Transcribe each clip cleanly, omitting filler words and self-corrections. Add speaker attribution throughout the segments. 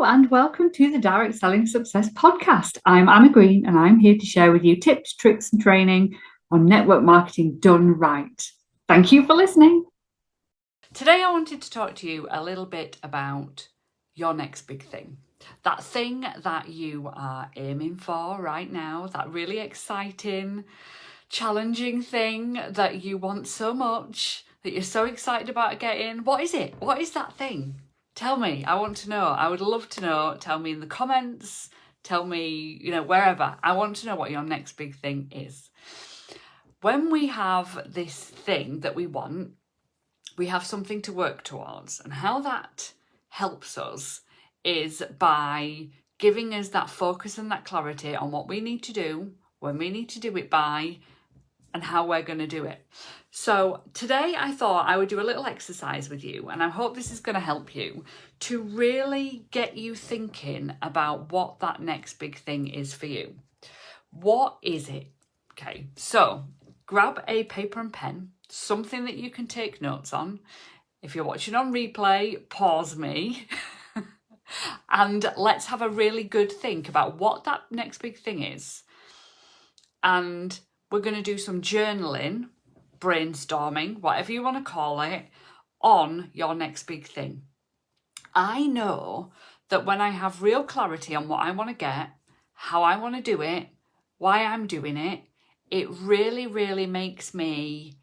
Speaker 1: and welcome to the Direct Selling Success Podcast. I'm Anna Green and I'm here to share with you tips, tricks and training on network marketing done right. Thank you for listening.
Speaker 2: Today I wanted to talk to you a little bit about your next big thing. That thing that you are aiming for right now, that really exciting, challenging thing that you want so much, that you're so excited about getting. What is it? What is that thing? Tell me. I want to know. I would love to know. Tell me in the comments. Tell me, wherever. I want to know what your next big thing is. When we have this thing that we want, we have something to work towards. And how that helps us is by giving us that focus and that clarity on what we need to do, when we need to do it by, and how we're going to do it. So today I thought I would do a little exercise with you, and I hope this is going to help you to really get you thinking about what that next big thing is for you. What is it? Okay, so grab a paper and pen, something that you can take notes on. If you're watching on replay, pause me and let's have a really good think about what that next big thing is. And we're going to do some journaling, brainstorming, whatever you want to call it, on your next big thing. I know that when I have real clarity on what I want to get, how I want to do it, why I'm doing it, it really, really makes me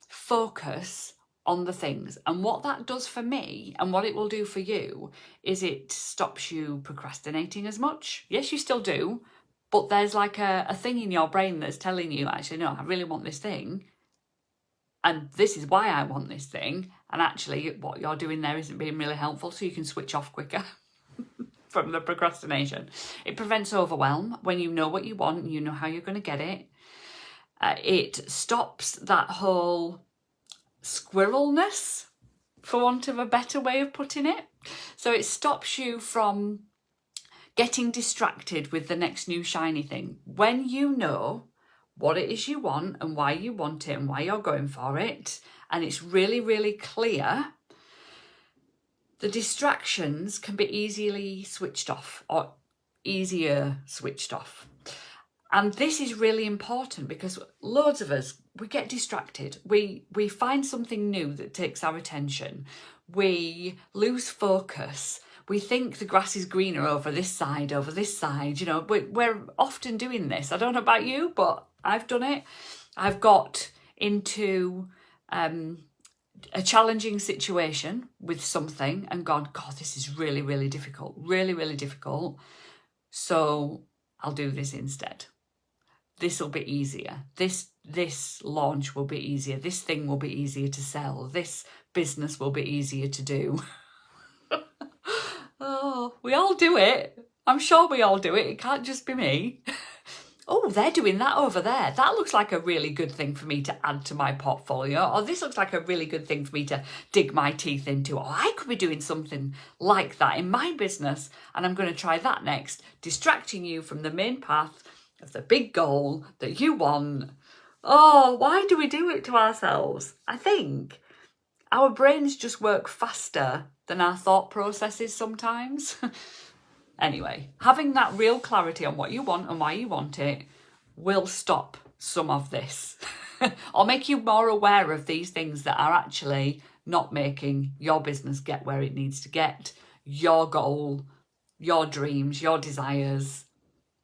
Speaker 2: focus on the things. And what that does for me and what it will do for you is it stops you procrastinating as much. Yes, you still do, but there's like a thing in your brain that's telling you, actually, no, I really want this thing. And this is why I want this thing. And actually what you're doing there isn't being really helpful, so you can switch off quicker from the procrastination. It prevents overwhelm when you know what you want and you know how you're going to get it. It stops that whole squirrelness, for want of a better way of putting it. So it stops you from getting distracted with the next new shiny thing. When you know what it is you want and why you want it and why you're going for it, and it's really, really clear, the distractions can be easily switched off or easier switched off. And this is really important because loads of us, we get distracted. We find something new that takes our attention. We lose focus. We think the grass is greener over this side. We're often doing this. I don't know about you, but I've done it. I've got into a challenging situation with something and gone, God, this is really, really difficult. Really, really difficult. So I'll do this instead. This will be easier. This launch will be easier. This thing will be easier to sell. This business will be easier to do. Oh, we all do it. I'm sure we all do it. It can't just be me. Oh, they're doing that over there. That looks like a really good thing for me to add to my portfolio. Or this looks like a really good thing for me to dig my teeth into. Or I could be doing something like that in my business. And I'm going to try that next. Distracting you from the main path of the big goal that you want. Oh, why do we do it to ourselves? I think our brains just work faster than our thought processes sometimes. Anyway, having that real clarity on what you want and why you want it will stop some of this or make you more aware of these things that are actually not making your business get where it needs to get, your goal, your dreams, your desires,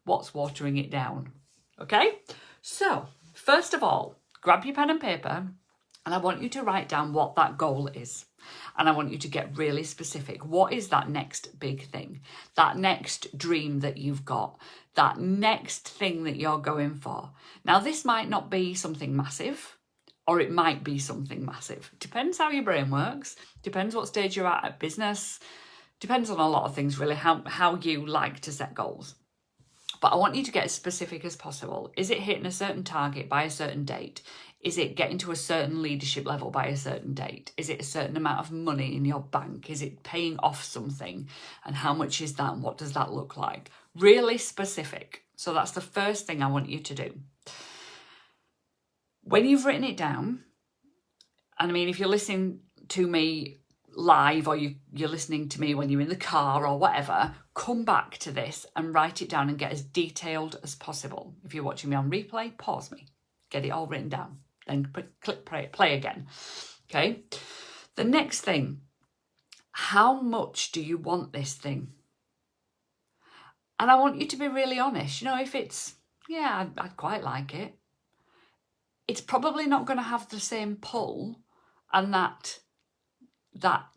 Speaker 2: what's watering it down. Okay? So, first of all, grab your pen and paper and I want you to write down what that goal is. And I want you to get really specific. What is that next big thing? That next dream that you've got? That next thing that you're going for? Now, this might not be something massive, or it might be something massive. Depends how your brain works. Depends what stage you're at business. Depends on a lot of things, really, how you like to set goals. But I want you to get as specific as possible. Is it hitting a certain target by a certain date? Is it getting to a certain leadership level by a certain date? Is it a certain amount of money in your bank? Is it paying off something? And how much is that? And what does that look like? Really specific. So that's the first thing I want you to do. When you've written it down, and I mean, if you're listening to me live or you're listening to me when you're in the car or whatever, come back to this and write it down and get as detailed as possible. If you're watching me on replay, pause me, get it all written down, then click play again. Okay. The next thing, how much do you want this thing? And I want you to be really honest. You know, if it's, yeah, I'd quite like it, it's probably not going to have the same pull and that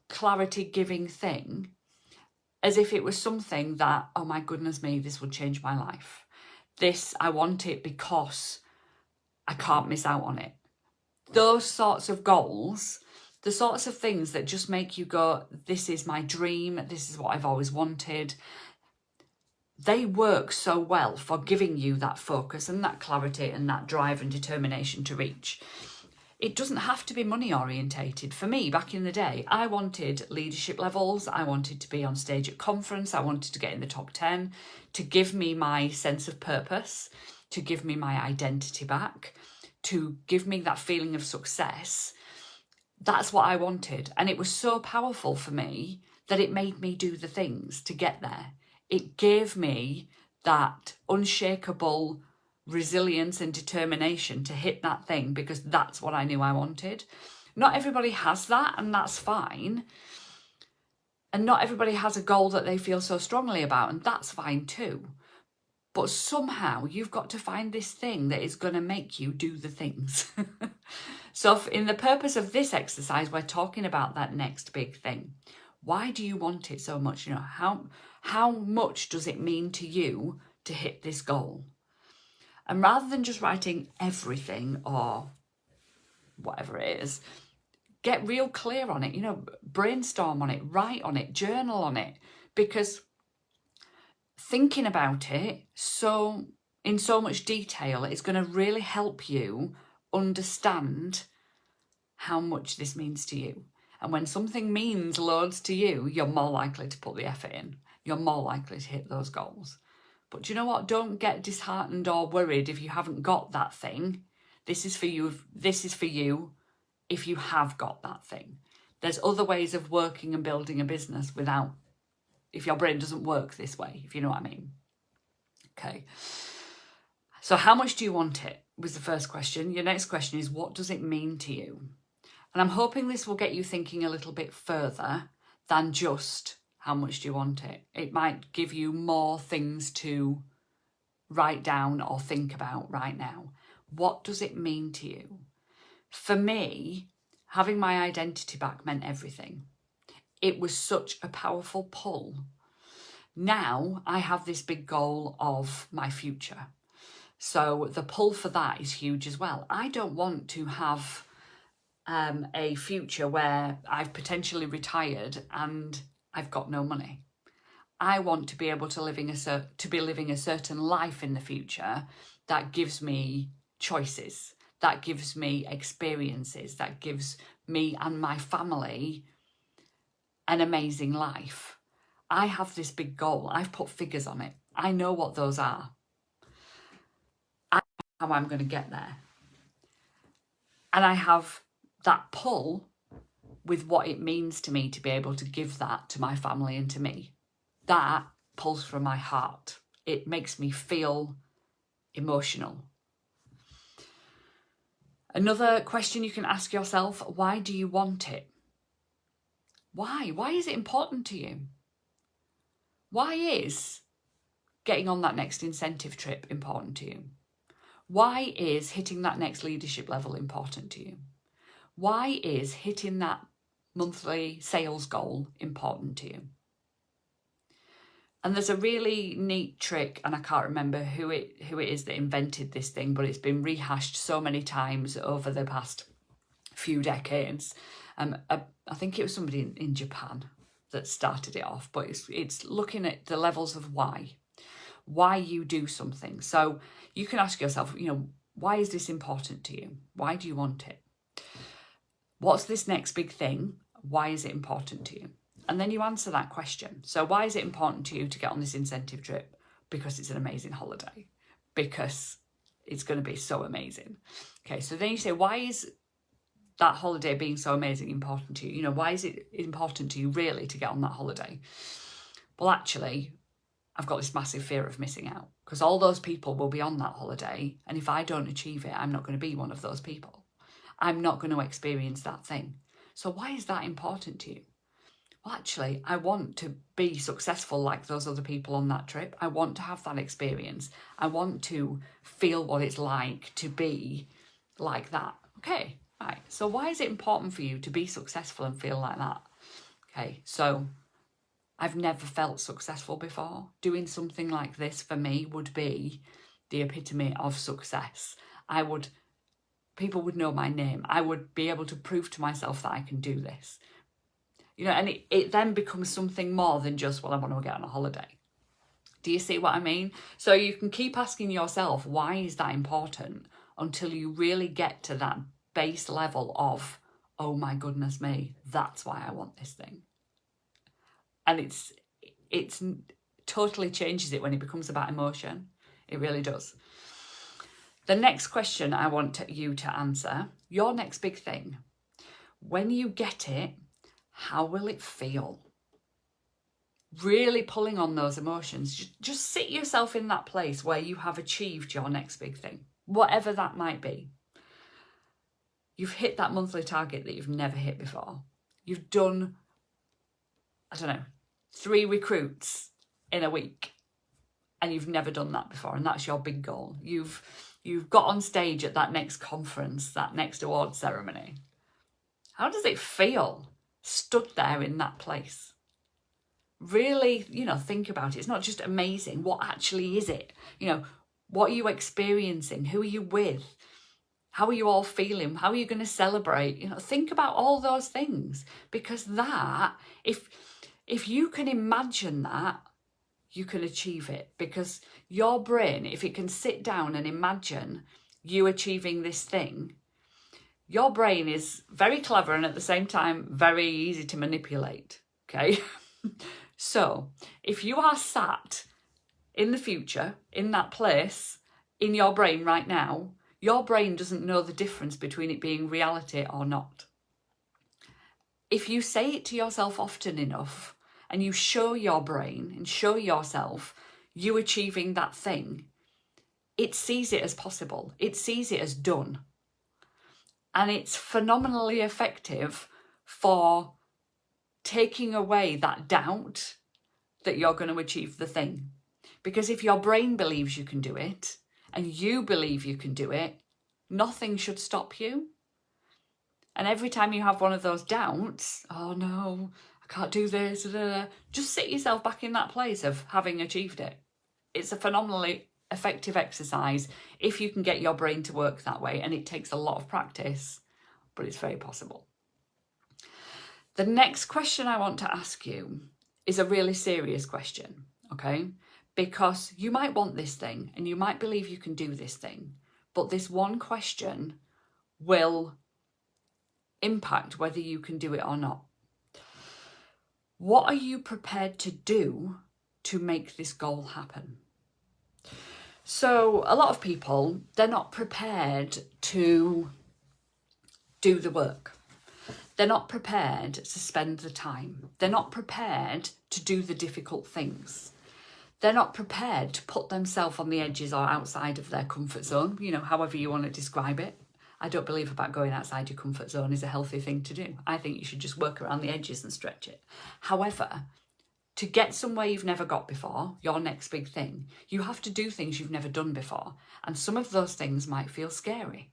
Speaker 2: clarity giving thing as if it was something that, oh my goodness me, this would change my life. This, I want it because I can't miss out on it. Those sorts of goals, the sorts of things that just make you go, this is my dream, this is what I've always wanted, they work so well for giving you that focus and that clarity and that drive and determination to reach. It doesn't have to be money orientated. For me, back in the day, I wanted leadership levels. I wanted to be on stage at conference. I wanted to get in the top 10, to give me my sense of purpose, to give me my identity back, to give me that feeling of success. That's what I wanted. And it was so powerful for me that it made me do the things to get there. It gave me that unshakable resilience and determination to hit that thing because that's what I knew I wanted. Not everybody has that, and that's fine. And not everybody has a goal that they feel so strongly about, and that's fine too. But somehow you've got to find this thing that is going to make you do the things. So in the purpose of this exercise, we're talking about that next big thing. Why do you want it so much? You know, how much does it mean to you to hit this goal? And rather than just writing everything or whatever it is, get real clear on it, you know, brainstorm on it, write on it, journal on it, because thinking about it in so much detail is going to really help you understand how much this means to you. And when something means loads to you, you're more likely to put the effort in. You're more likely to hit those goals. But do you know what? Don't get disheartened or worried if you haven't got that thing. This is for you. This is for you if you have got that thing. There's other ways of working and building a business if your brain doesn't work this way, if you know what I mean. Okay. So how much do you want it was the first question. Your next question is, what does it mean to you? And I'm hoping this will get you thinking a little bit further than just how much do you want it. It might give you more things to write down or think about right now. What does it mean to you? For me, having my identity back meant everything. It was such a powerful pull. Now I have this big goal of my future. So the pull for that is huge as well. I don't want to have a future where I've potentially retired and I've got no money. I want to be able to be living a certain life in the future that gives me choices, that gives me experiences, that gives me and my family an amazing life. I have this big goal. I've put figures on it. I know what those are. I know how I'm going to get there. And I have that pull with what it means to me to be able to give that to my family and to me. That pulls from my heart. It makes me feel emotional. Another question you can ask yourself, why do you want it? Why? Why is it important to you? Why is getting on that next incentive trip important to you? Why is hitting that next leadership level important to you? Why is hitting that monthly sales goal important to you? And there's a really neat trick, and I can't remember who it is that invented this thing, but it's been rehashed so many times over the past few decades. I think it was somebody in Japan that started it off, but it's looking at the levels of why you do something. So you can ask yourself, you know, why is this important to you? Why do you want it? What's this next big thing? Why is it important to you? And then you answer that question. So why is it important to you to get on this incentive trip? Because it's an amazing holiday. Because it's going to be so amazing. Okay, so then you say, why is that holiday being so amazing important to you? You know, why is it important to you really to get on that holiday? Well, actually, I've got this massive fear of missing out because all those people will be on that holiday. And if I don't achieve it, I'm not going to be one of those people. I'm not going to experience that thing. So why is that important to you? Well, actually, I want to be successful like those other people on that trip. I want to have that experience. I want to feel what it's like to be like that. Okay, right. So why is it important for you to be successful and feel like that? Okay, so I've never felt successful before. Doing something like this for me would be the epitome of success. People would know my name. I would be able to prove to myself that I can do this. You know, and it then becomes something more than just, well, I want to get on a holiday. Do you see what I mean? So you can keep asking yourself, why is that important? Until you really get to that base level of, oh my goodness me, that's why I want this thing. And it's totally changes it when it becomes about emotion. It really does. The next question I want you to answer, your next big thing. When you get it, how will it feel? Really pulling on those emotions. Just sit yourself in that place where you have achieved your next big thing, whatever that might be. You've hit that monthly target that you've never hit before. You've done, 3 recruits in a week, and you've never done that before, and that's your big goal. You've got on stage at that next conference, that next award ceremony. How does it feel stood there in that place? Really, think about it. It's not just amazing. What actually is it? What are you experiencing? Who are you with? How are you all feeling? How are you going to celebrate? Think about all those things, because that, if you can imagine that, you can achieve it. Because your brain, if it can sit down and imagine you achieving this thing, your brain is very clever and at the same time very easy to manipulate, okay? So if you are sat in the future, in that place, in your brain right now, your brain doesn't know the difference between it being reality or not. If you say it to yourself often enough and you show your brain and show yourself you achieving that thing, it sees it as possible. It sees it as done. And it's phenomenally effective for taking away that doubt that you're going to achieve the thing. Because if your brain believes you can do it and you believe you can do it, nothing should stop you. And every time you have one of those doubts, oh no, I can't do this, just sit yourself back in that place of having achieved it. It's a phenomenally effective exercise if you can get your brain to work that way, and it takes a lot of practice, but it's very possible. The next question I want to ask you is a really serious question, okay? Because you might want this thing and you might believe you can do this thing, but this one question will impact whether you can do it or not. What are you prepared to do to make this goal happen? So a lot of people, they're not prepared to do the work. They're not prepared to spend the time. They're not prepared to do the difficult things. They're not prepared to put themselves on the edges or outside of their comfort zone, however you want to describe it. I don't believe about going outside your comfort zone is a healthy thing to do. I think you should just work around the edges and stretch it. However, to get somewhere you've never got before, your next big thing, you have to do things you've never done before. And some of those things might feel scary.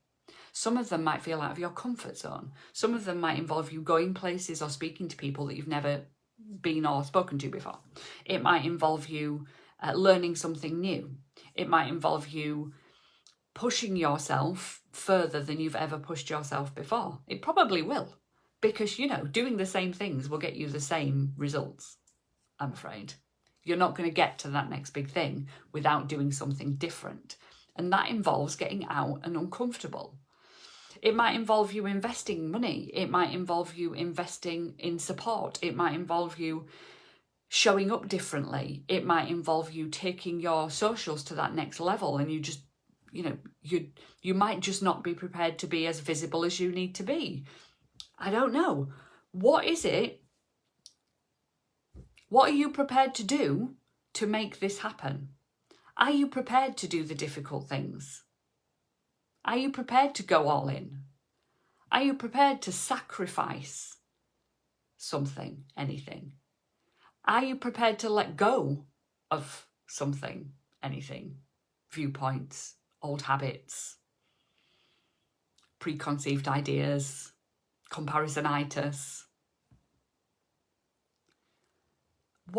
Speaker 2: Some of them might feel out of your comfort zone. Some of them might involve you going places or speaking to people that you've never been or spoken to before. It might involve you learning something new. It might involve you pushing yourself further than you've ever pushed yourself before. It probably will, because, doing the same things will get you the same results, I'm afraid. You're not going to get to that next big thing without doing something different. And that involves getting out and uncomfortable. It might involve you investing money. It might involve you investing in support. It might involve you showing up differently. It might involve you taking your socials to that next level and you just you might just not be prepared to be as visible as you need to be. I don't know. What is it? What are you prepared to do to make this happen? Are you prepared to do the difficult things? Are you prepared to go all in? Are you prepared to sacrifice something, anything? Are you prepared to let go of something, anything? Viewpoints, old habits, preconceived ideas, comparisonitis,